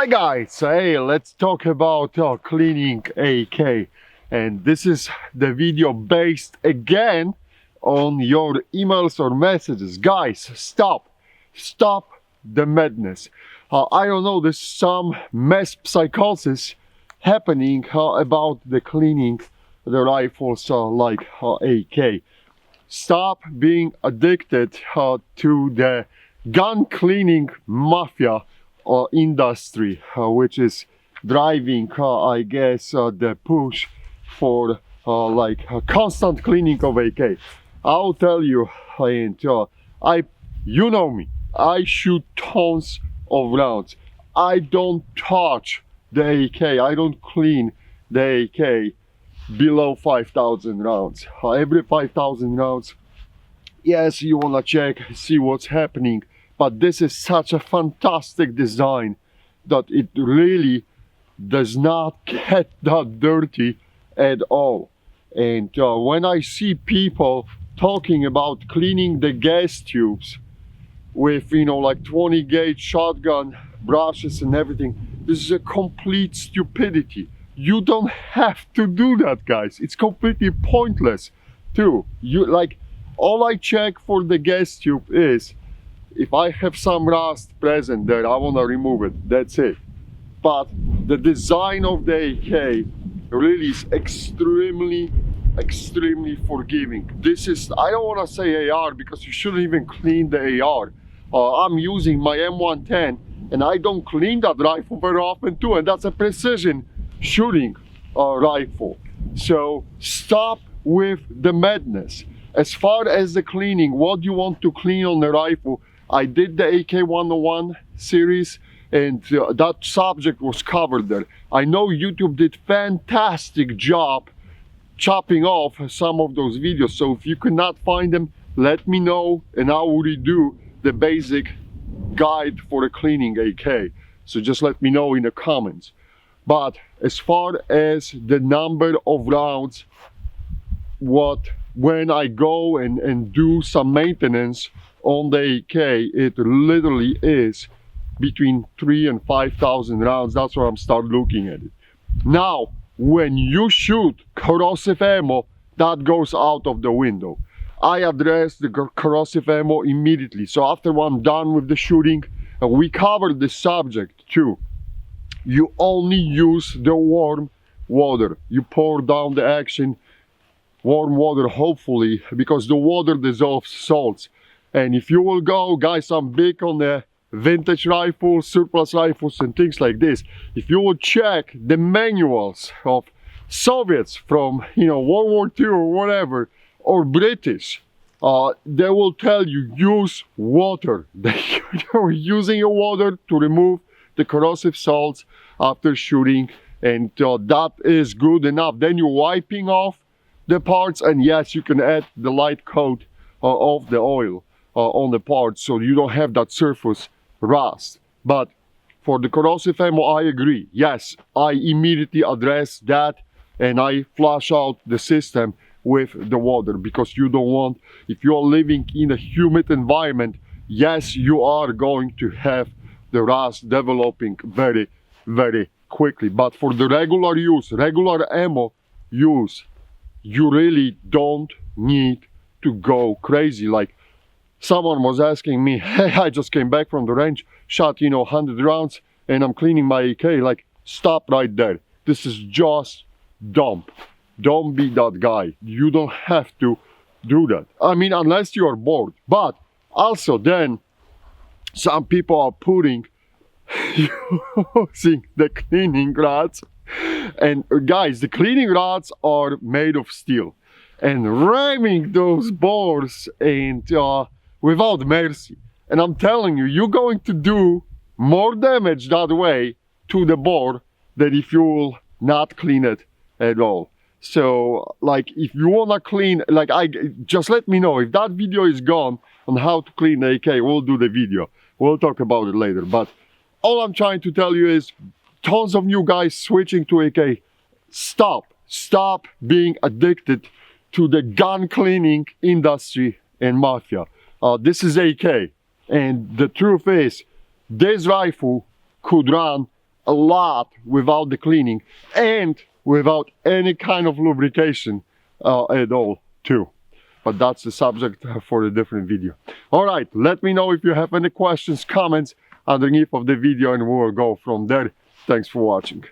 Hi guys, hey, let's talk about cleaning AK, and this is the video based again on your emails or messages. Guys, stop the madness. I don't know, there's some mass psychosis happening about the cleaning the rifles like AK. Stop being addicted to the gun cleaning mafia industry, which is driving, I guess, the push for constant cleaning of AK. I'll tell you, and you know me, I shoot tons of rounds. I don't touch the AK. I don't clean the AK below 5,000 rounds. Every 5,000 rounds, yes, you wanna check, see what's happening, but this is such a fantastic design that it really does not get that dirty at all. And when I see people talking about cleaning the gas tubes with, you know, like 20 gauge shotgun brushes and everything, this is a complete stupidity. You don't have to do that, guys. It's completely pointless too. All I check for the gas tube is if I have some rust present there, I want to remove it. That's it. But the design of the AK really is extremely forgiving. This is, I don't want to say AR because you shouldn't even clean the AR. I'm using my M110 and I don't clean that rifle very often too, and that's a precision shooting rifle. So stop with the madness. As far as the cleaning, what you want to clean on the rifle, I did the AK-101 series and that subject was covered there. I know YouTube did fantastic job chopping off some of those videos, so if you cannot find them, let me know and I will redo the basic guide for a cleaning AK. So just let me know in the comments. But as far as the number of rounds, when I go and do some maintenance on the AK, it literally is between 3,000 and 5,000 rounds. That's where I'm start looking at it. Now, when you shoot corrosive ammo, that goes out of the window. I address the corrosive ammo immediately. So after I'm done with the shooting, we covered the subject too. You only use the warm water. You pour down the action, warm water hopefully, because the water dissolves salts. And if you will go, guys, I'm big on the vintage rifles, surplus rifles and things like this. If you will check the manuals of Soviets from, you know, World War II or whatever, or British, they will tell you use water. They're using water to remove the corrosive salts after shooting, and that is good enough. Then you're wiping off the parts, and yes, you can add the light coat of the oil on the parts so you don't have that surface rust. But for the corrosive ammo, I agree. Yes, I immediately address that and I flush out the system with the water, because you don't want, if you're living in a humid environment, yes, you are going to have the rust developing very quickly. But for the regular use, regular ammo use, you really don't need to go crazy. Like someone was asking me, hey, I just came back from the range, shot, you know, 100 rounds and I'm cleaning my AK. Like, stop right there. This is just dumb. Don't be that guy. You don't have to do that. I mean, unless you are bored. But also then some people are putting using the cleaning rods, and guys, the cleaning rods are made of steel, and ramming those bores and without mercy. And I'm telling you, you're going to do more damage that way to the bore than if you will not clean it at all. So like, if you wanna clean, like, just let me know. If that video is gone on how to clean the AK, we'll do the video. We'll talk about it later. But all I'm trying to tell you is tons of new guys switching to AK. Stop being addicted to the gun cleaning industry and mafia. This is AK, and the truth is, this rifle could run a lot without the cleaning and without any kind of lubrication at all too. But that's the subject for a different video. All right, let me know if you have any questions, comments underneath of the video, and we'll go from there. Thanks for watching.